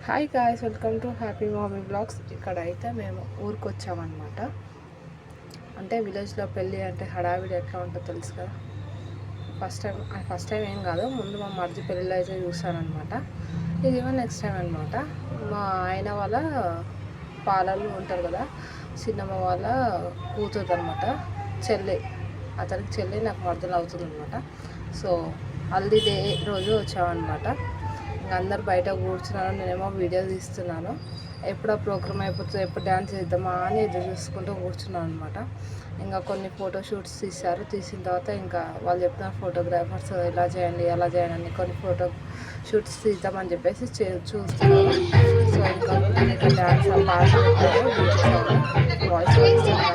Hi guys, welcome to happy mummy blogs. ఇక్కడైతే మేము ఊరికి వచ్చామన్నమాట. అంటే విలేజ్లో పెళ్ళి అంటే హడావిడి ఎట్లా ఉంటుందో తెలుసు కదా. ఫస్ట్ టైం ఏం కాదు, ముందు మా మరిది పెళ్ళిలో అయితే చూసానమాట. ఇది నెక్స్ట్ టైం అనమాట. మా ఆయన వాళ్ళ పాలలు ఉంటారు కదా, చిన్నమ్మ వాళ్ళ కూతురు అనమాట, చెల్లి. అతనికి చెల్లి నాకు మర్దలు అవుతుంది అనమాట. సో హల్దీ డే రోజు వచ్చామన్నమాట. అందరు బయట కూర్చున్నారు, నేనేమో వీడియో తీస్తున్నాను. ఎప్పుడు ఆ ప్రోగ్రామ్ అయిపోతుందో, ఎప్పుడు డ్యాన్స్ చేద్దామా అని ఎదురు చూసుకుంటూ కూర్చున్నాను అనమాట. ఇంకా కొన్ని ఫోటోషూట్స్ తీశారు. తీసిన తర్వాత ఇంకా వాళ్ళు చెప్పిన ఫోటోగ్రాఫర్స్ ఇలా చేయండి అలా చేయండి అని కొన్ని ఫోటో షూట్స్ తీద్దామని చెప్పేసి చూస్తున్నాను. సో ఇంకా డ్యాన్స్ పాట వాయిస్ ఇస్తున్నాను.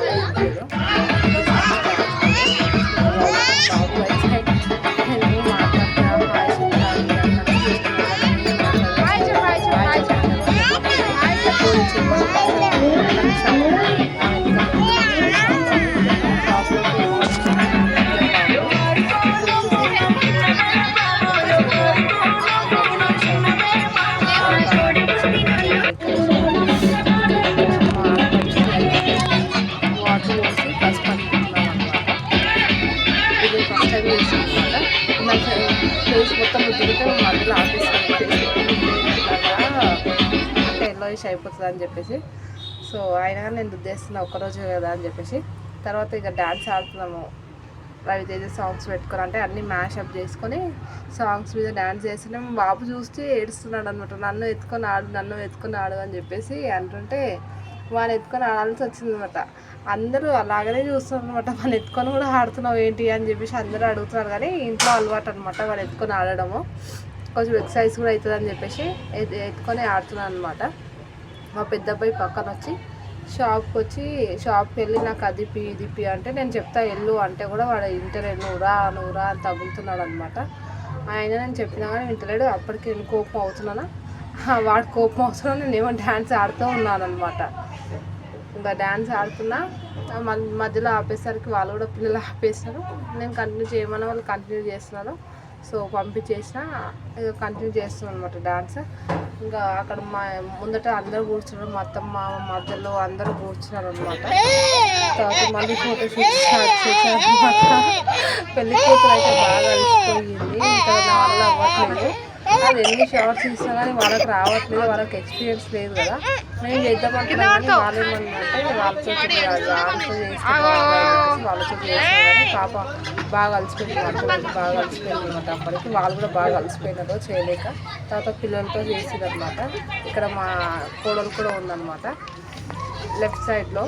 ఫేస్ మొత్తం తిరిగితే మధ్యలో అంటే ఎల్లోయిష్ అయిపోతుంది అని చెప్పేసి, సో అయినా నేను ఉద్దేశిస్తున్నా ఒక్కరోజు కదా అని చెప్పేసి. తర్వాత ఇక డ్యాన్స్ ఆడుతున్నాము. రవితేజ సాంగ్స్ పెట్టుకొని, అంటే అన్నీ మ్యాషప్ చేసుకొని సాంగ్స్ మీద డ్యాన్స్ చేస్తుంటే మా బాబు చూస్తే ఏడుస్తున్నాడు అనమాట. నన్ను ఎత్తుకొని ఆడు అని చెప్పేసి అంటుంటే వాడిని ఎత్తుకొని ఆడాల్సి వచ్చింది అనమాట. అందరూ అలాగనే చూస్తున్నారు అనమాట. వాడిని ఎత్తుకొని కూడా ఆడుతున్నావు ఏంటి అని చెప్పేసి అందరూ అడుగుతున్నారు. కానీ ఇంట్లో అలవాటు అనమాట వాడు ఎత్తుకొని ఆడడము. కొంచెం ఎక్సర్సైజ్ కూడా అవుతుంది అని చెప్పేసి ఎత్తుకొని ఆడుతున్నాను అనమాట. మా పెద్ద అబ్బాయి పక్కన వచ్చి షాప్కి వెళ్ళి నాకు అది ఇదిపి అంటే నేను చెప్తా వెళ్ళు అంటే కూడా వాడు ఇంటలేడు. నువ్వురా అని తగులుతున్నాడు అనమాట. ఆయన నేను చెప్పినా కానీ వింటలేడు. అప్పటికి నేను కోపం అవుతున్నానా, వాడు కోపం అవుతున్నా, నేనేమో డ్యాన్స్ ఆడుతూ ఉన్నాను అనమాట. ఇంకా డ్యాన్స్ ఆడుతున్నా మధ్యలో ఆపేసరికి వాళ్ళు కూడా పిల్లలు ఆపేస్తారు. నేను కంటిన్యూ చేయమని వాళ్ళు కంటిన్యూ చేస్తున్నారు. సో పంపించేసిన ఇక కంటిన్యూ చేస్తున్నాను అనమాట డ్యాన్స్. ఇంకా అక్కడ మా ముందట అందరూ కూర్చున్నారు, మా అత్తమ్మ మధ్యలో అందరూ కూర్చున్నారు అనమాట. తర్వాత మళ్ళీ ఫోటోషూట్ స్టార్ట్ చేశారు అనమాట. పెళ్లి కూతురు అయితే బాగా అలసిపోయింది. ఇంకా నా వల్ల అవ్వట్లేదు. అది ఎన్ని షార్ట్స్ ఇస్తున్నా కానీ వాళ్ళకి రావట్లేదు, వాళ్ళకి ఎక్స్పీరియన్స్ లేదు కదా. మేము చేద్దామంటున్నాం కానీ వాళ్ళు ఏమన్నంటే వాళ్ళతో చేస్తాం కానీ పాప బాగా అలసిపోయింది, అప్పటికి బాగా అలసిపోయింది అనమాట. అప్పటికి వాళ్ళు కూడా బాగా అలసిపోయినారు చేయలేక. తర్వాత పిల్లలతో చేసింది అనమాట. ఇక్కడ మా కోడలు కూడా ఉందన్నమాట. లెఫ్ట్ సైడ్లో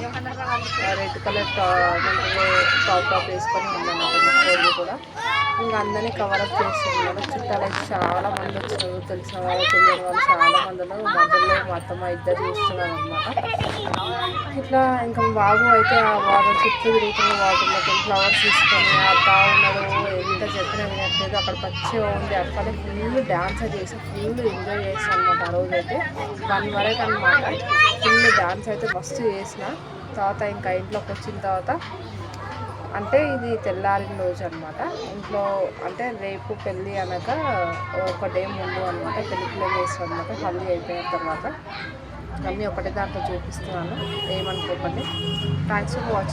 రెడ్ కలర్ టాప్ వేసుకొని ఉందన్నమాట కోడలు కూడా. ఇంకా అందరినీ కవరప్ చేస్తున్నారు. చుట్టాలు అయితే చాలా మంది వచ్చినారు, తెలిసిన వాళ్ళు తెలియని వాళ్ళు చాలా మందిలో మధ్యలో మా అత్తమ్మ ఇద్దరు చూస్తున్నారు అనమాట. ఇట్లా ఇంకా బాబు అయితే ఆ వాటర్ చుట్టూ తిరుగుతున్న వాటర్లోకి ఫ్లవర్స్ తీసుకొని ఆడుతూ ఉన్నాడు. ఎంత చెప్పినా వినట్లేదు. అక్కడ పచ్చిగా ఉంది. అక్కడే ఫుల్ డ్యాన్స్ చేసి ఫుల్ ఎంజాయ్ చేస్తాను అనమాట. ఆ రోజు అయితే 1 వరకు అనమాట. ఫుల్ డ్యాన్స్ అయితే మస్తు చేసిన. తర్వాత ఇంకా ఇంట్లోకి వచ్చిన తర్వాత అంటే ఇది తెల్లారిన రోజు అనమాట. ఇంట్లో అంటే రేపు పెళ్ళి అనక ఒక డే ముందు అనమాట పెళ్ళిలో చేస్తాం అనమాట. హల్దీ అయిపోయిన తర్వాత అన్నీ ఒకటే దాంట్లో చూపిస్తున్నాను, ఏమనుకోకండి. Thanks for watching.